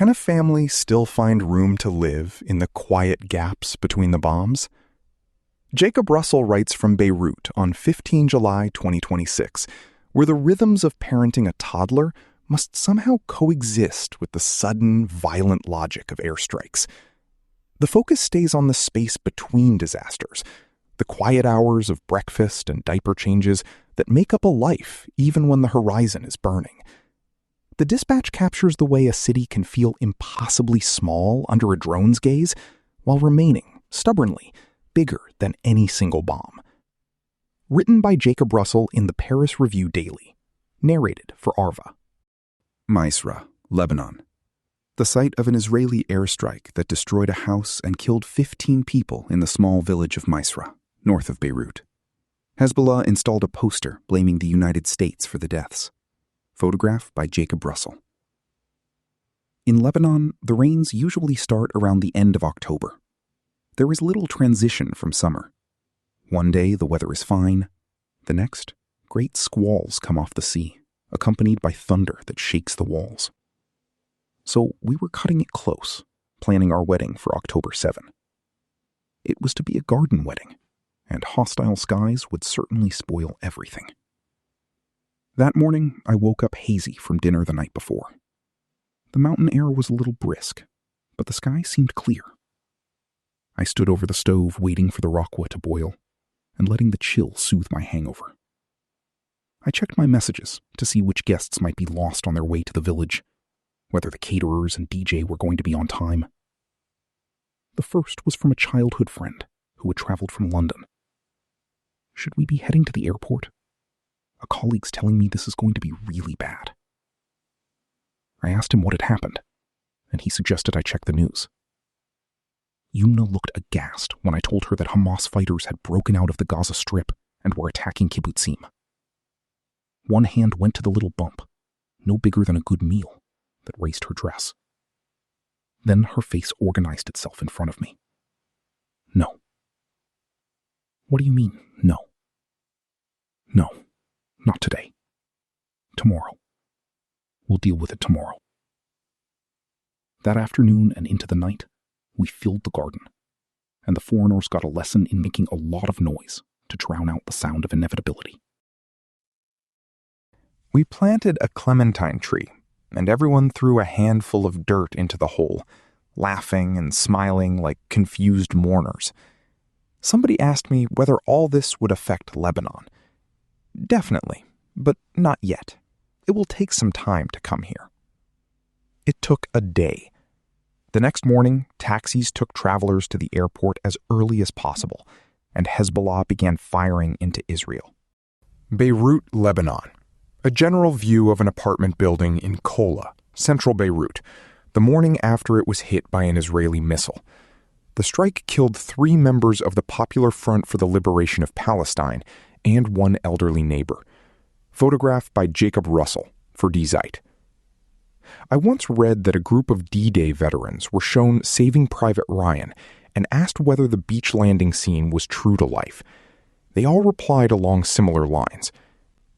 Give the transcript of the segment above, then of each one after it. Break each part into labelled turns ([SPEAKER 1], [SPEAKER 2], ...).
[SPEAKER 1] Can a family still find room to live in the quiet gaps between the bombs? Jacob Russell writes from Beirut on 15 July 2026, where the rhythms of parenting a toddler must somehow coexist with the sudden, violent logic of airstrikes. The focus stays on the space between disasters, the quiet hours of breakfast and diaper changes that make up a life even when the horizon is burning. The dispatch captures the way a city can feel impossibly small under a drone's gaze while remaining, stubbornly, bigger than any single bomb. Written by Jacob Russell in the Paris Review Daily. Narrated for Arva.
[SPEAKER 2] Misra, Lebanon. The site of an Israeli airstrike that destroyed a house and killed 15 people in the small village of Misra, north of Beirut. Hezbollah installed a poster blaming the United States for the deaths. Photograph by Jacob Russell. In Lebanon, the rains usually start around the end of October. There is little transition from summer. One day the weather is fine. The next, great squalls come off the sea, accompanied by thunder that shakes the walls. So we were cutting it close, planning our wedding for October 7. It was to be a garden wedding, and hostile skies would certainly spoil everything. That morning, I woke up hazy from dinner the night before. The mountain air was a little brisk, but the sky seemed clear. I stood over the stove waiting for the rakwa to boil and letting the chill soothe my hangover. I checked my messages to see which guests might be lost on their way to the village, whether the caterers and DJ were going to be on time. The first was from a childhood friend who had traveled from London. Should we be heading to the airport? A colleague's telling me this is going to be really bad. I asked him what had happened, and he suggested I check the news. Yumna looked aghast when I told her that Hamas fighters had broken out of the Gaza Strip and were attacking kibbutzim. One hand went to the little bump, no bigger than a good meal, that raised her dress. Then her face organized itself in front of me. No. What do you mean, no? No, not today. Tomorrow. We'll deal with it tomorrow. That afternoon and into the night, we filled the garden, and the foreigners got a lesson in making a lot of noise to drown out the sound of inevitability.
[SPEAKER 1] We planted a clementine tree, and everyone threw a handful of dirt into the hole, laughing and smiling like confused mourners. Somebody asked me whether all this would affect Lebanon. Definitely, but not yet. It will take some time to come here. It took a day. The next morning, taxis took travelers to the airport as early as possible, and Hezbollah began firing into Israel. Beirut, Lebanon. A general view of an apartment building in Kola, central Beirut, the morning after it was hit by an Israeli missile. The strike killed 3 members of the Popular Front for the Liberation of Palestine and one elderly neighbor. Photograph by Jacob Russell for Die Zeit. I once read that a group of D-Day veterans were shown Saving Private Ryan and asked whether the beach landing scene was true to life. They all replied along similar lines.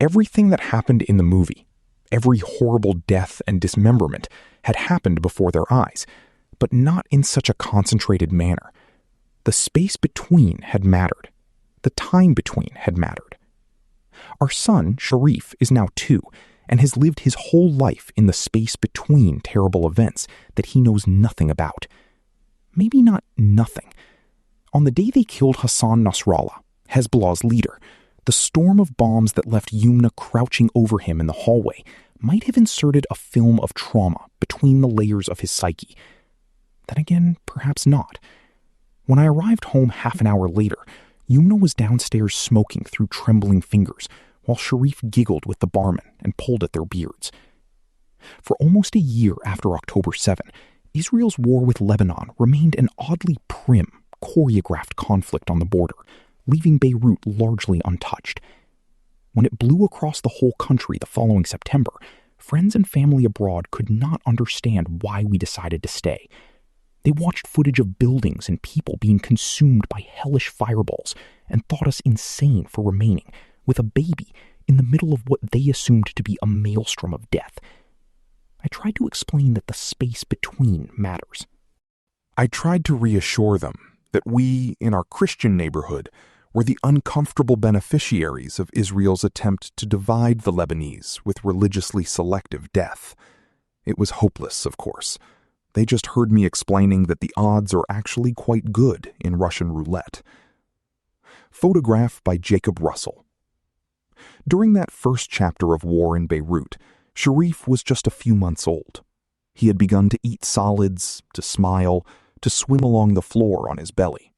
[SPEAKER 1] Everything that happened in the movie, every horrible death and dismemberment, had happened before their eyes, but not in such a concentrated manner. The space between had mattered. The time between had mattered. Our son, Sharif, is now 2 and has lived his whole life in the space between terrible events that he knows nothing about. Maybe not nothing. On the day they killed Hassan Nasrallah, Hezbollah's leader, the storm of bombs that left Yumna crouching over him in the hallway might have inserted a film of trauma between the layers of his psyche. Then again, perhaps not. When I arrived home half an hour later, Yumna was downstairs smoking through trembling fingers, while Sharif giggled with the barman and pulled at their beards. For almost a year after October 7, Israel's war with Lebanon remained an oddly prim, choreographed conflict on the border, leaving Beirut largely untouched. When it blew across the whole country the following September, friends and family abroad could not understand why we decided to stay. They watched footage of buildings and people being consumed by hellish fireballs and thought us insane for remaining, with a baby, in the middle of what they assumed to be a maelstrom of death.
[SPEAKER 3] I tried to explain that the space between matters.
[SPEAKER 1] I tried to reassure them that we, in our Christian neighborhood, were the uncomfortable beneficiaries of Israel's attempt to divide the Lebanese with religiously selective death. It was hopeless, of course. They just heard me explaining that the odds are actually quite good in Russian roulette. Photograph by Jacob Russell. During that first chapter of war in Beirut, Sharif was just a few months old. He had begun to eat solids, to smile, to swim along the floor on his belly.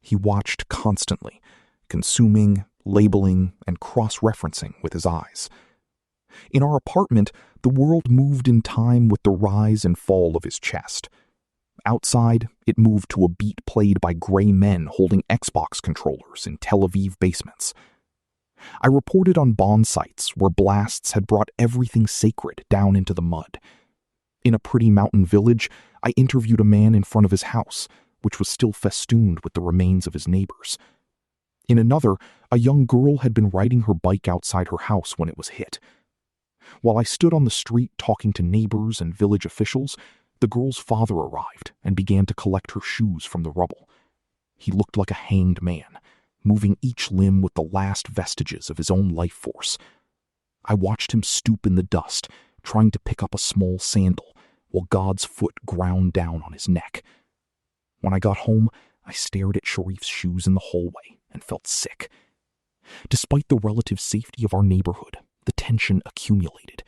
[SPEAKER 1] He watched constantly, consuming, labeling, and cross-referencing with his eyes. In our apartment, the world moved in time with the rise and fall of his chest. Outside, it moved to a beat played by gray men holding Xbox controllers in Tel Aviv basements. I reported on bomb sites where blasts had brought everything sacred down into the mud. In a pretty mountain village, I interviewed a man in front of his house, which was still festooned with the remains of his neighbors. In another, a young girl had been riding her bike outside her house when it was hit. While I stood on the street talking to neighbors and village officials, the girl's father arrived and began to collect her shoes from the rubble. He looked like a hanged man, moving each limb with the last vestiges of his own life force. I watched him stoop in the dust, trying to pick up a small sandal, while God's foot ground down on his neck. When I got home, I stared at Sharif's shoes in the hallway and felt sick. Despite the relative safety of our neighborhood, the tension accumulated.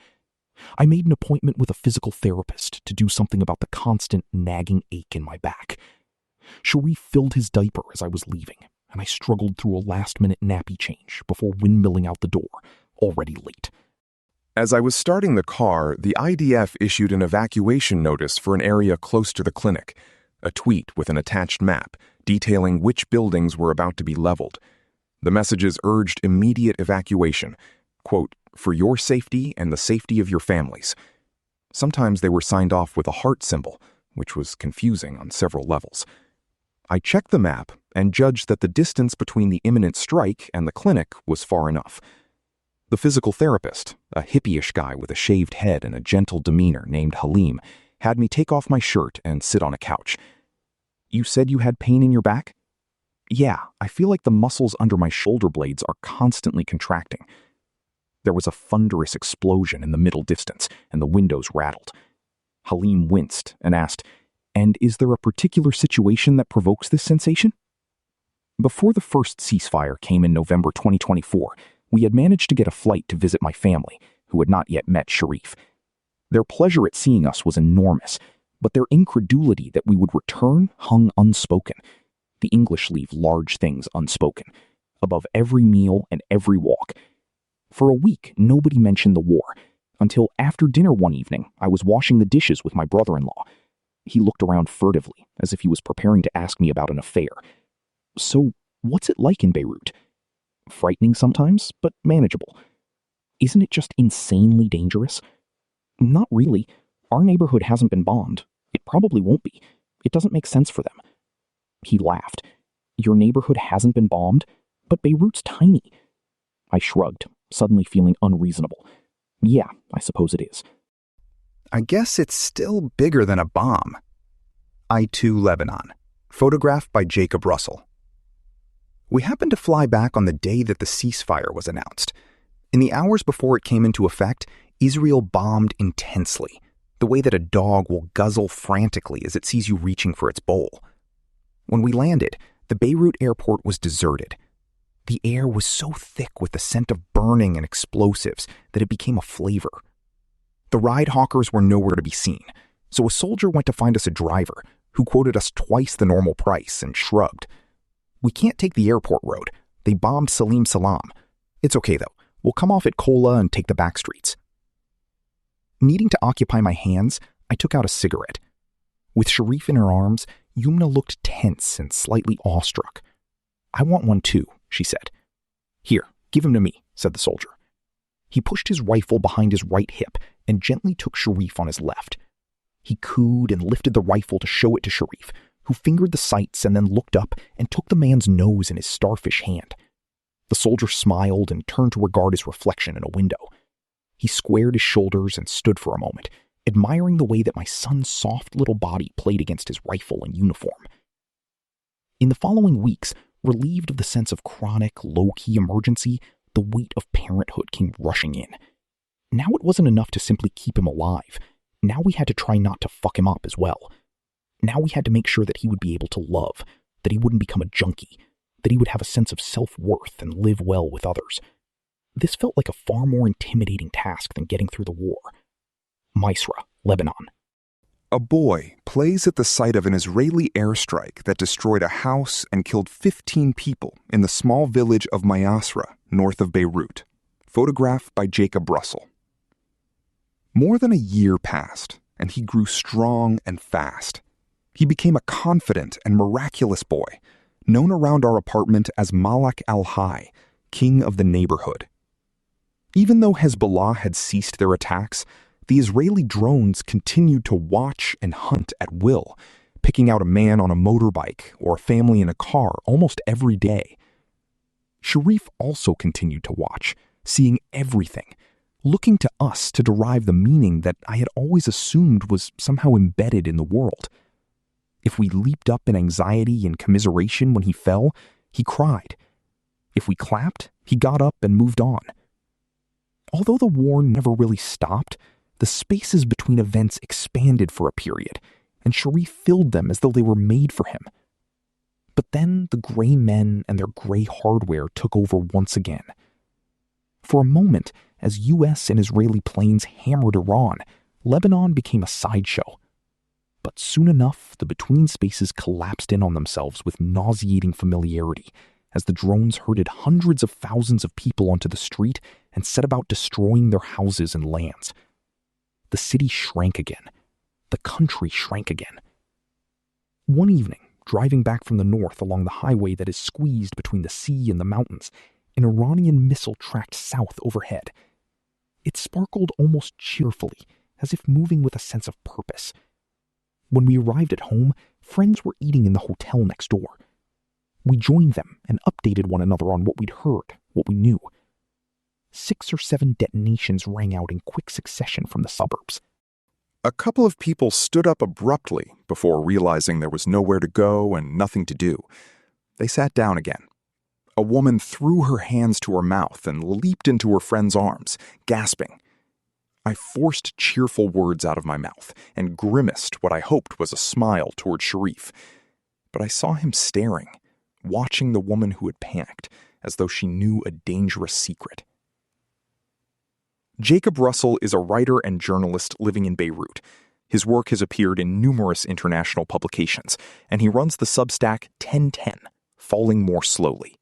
[SPEAKER 1] I made an appointment with a physical therapist to do something about the constant nagging ache in my back. Sharif filled his diaper as I was leaving, and I struggled through a last-minute nappy change before windmilling out the door, already late. As I was starting the car, the IDF issued an evacuation notice for an area close to the clinic, a tweet with an attached map detailing which buildings were about to be leveled. The messages urged immediate evacuation, quote, for your safety and the safety of your families. Sometimes they were signed off with a heart symbol, which was confusing on several levels. I checked the map and judged that the distance between the imminent strike and the clinic was far enough. The physical therapist, a hippie-ish guy with a shaved head and a gentle demeanor named Halim, had me take off my shirt and sit on a couch. You said you had pain in your back? Yeah, I feel like the muscles under my shoulder blades are constantly contracting. There was a thunderous explosion in the middle distance, and the windows rattled. Halim winced and asked, and is there a particular situation that provokes this sensation? Before the first ceasefire came in November 2024, we had managed to get a flight to visit my family, who had not yet met Sharif. Their pleasure at seeing us was enormous, but their incredulity that we would return hung unspoken. The English leave large things unspoken, above every meal and every walk. For a week, nobody mentioned the war, until after dinner one evening, I was washing the dishes with my brother-in-law. He looked around furtively, as if he was preparing to ask me about an affair. So, what's it like in Beirut? Frightening sometimes, but manageable. Isn't it just insanely dangerous? Not really. Our neighborhood hasn't been bombed. It probably won't be. It doesn't make sense for them. He laughed. Your neighborhood hasn't been bombed? But Beirut's tiny. I shrugged, suddenly feeling unreasonable. Yeah, I suppose it is.
[SPEAKER 2] I guess it's still bigger than a bomb. I-2 Lebanon. Photographed by Jacob Russell. We happened to fly back on the day that the ceasefire was announced. In the hours before it came into effect, Israel bombed intensely, the way that a dog will guzzle frantically as it sees you reaching for its bowl. When we landed, the Beirut airport was deserted. The air was so thick with the scent of burning and explosives that it became a flavor. The ride hawkers were nowhere to be seen, so a soldier went to find us a driver, who quoted us twice the normal price and shrugged. We can't take the airport road. They bombed Salim Salam. It's okay though. We'll come off at Kola and take the back streets. Needing to occupy my hands, I took out a cigarette. With Sharif in her arms, Yumna looked tense and slightly awestruck. I want one too, she said. Here, give him to me, said the soldier. He pushed his rifle behind his right hip and gently took Sharif on his left. He cooed and lifted the rifle to show it to Sharif, who fingered the sights and then looked up and took the man's nose in his starfish hand. The soldier smiled and turned to regard his reflection in a window. He squared his shoulders and stood for a moment,
[SPEAKER 3] admiring the way that my son's soft little body played against his rifle and uniform. In the following weeks, relieved of the sense of chronic, low-key emergency, the weight of parenthood came rushing in. Now it wasn't enough to simply keep him alive. Now we had to try not to fuck him up as well. Now we had to make sure that he would be able to love, that he wouldn't become a junkie, that he would have a sense of self-worth and live well with others. This felt like a far more intimidating task than getting through the war. Misra, Lebanon.
[SPEAKER 2] A boy plays at the site of an Israeli airstrike that destroyed a house and killed 15 people in the small village of Mayasra, north of Beirut. Photograph by Jacob Russell. More than a year passed, and he grew strong and fast. He became a confident and miraculous boy, known around our apartment as Malak al-Hai, king of the neighborhood. Even though Hezbollah had ceased their attacks, the Israeli drones continued to watch and hunt at will, picking out a man on a motorbike or a family in a car almost every day. Sharif also continued to watch, seeing everything, looking to us to derive the meaning that I had always assumed was somehow embedded in the world. If we leaped up in anxiety and commiseration when he fell, he cried. If we clapped, he got up and moved on. Although the war never really stopped, the spaces between events expanded for a period, and Sharif filled them as though they were made for him. But then the gray men and their gray hardware took over once again. For a moment, as U.S. and Israeli planes hammered Iran, Lebanon became a sideshow. But soon enough, the between spaces collapsed in on themselves with nauseating familiarity, as the drones herded hundreds of thousands of people onto the street and set about destroying their houses and lands. The city shrank again. The country shrank again. One evening, driving back from the north along the highway that is squeezed between the sea and the mountains, an Iranian missile tracked south overhead. It sparkled almost cheerfully, as if moving with a sense of purpose. When we arrived at home, friends were eating in the hotel next door. We joined them and updated one another on what we'd heard, what we knew. 6 or 7 detonations rang out in quick succession from the suburbs. A couple of people stood up abruptly before realizing there was nowhere to go and nothing to do. They sat down again. A woman threw her hands to her mouth and leaped into her friend's arms, gasping. I forced cheerful words out of my mouth and grimaced what I hoped was a smile toward Sharif. But I saw him staring, watching the woman who had panicked, as though she knew a dangerous secret. Jacob Russell is a writer and journalist living in Beirut. His work has appeared in numerous international publications, and he runs the Substack 1010, Falling More Slowly.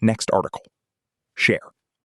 [SPEAKER 2] Next article. Share.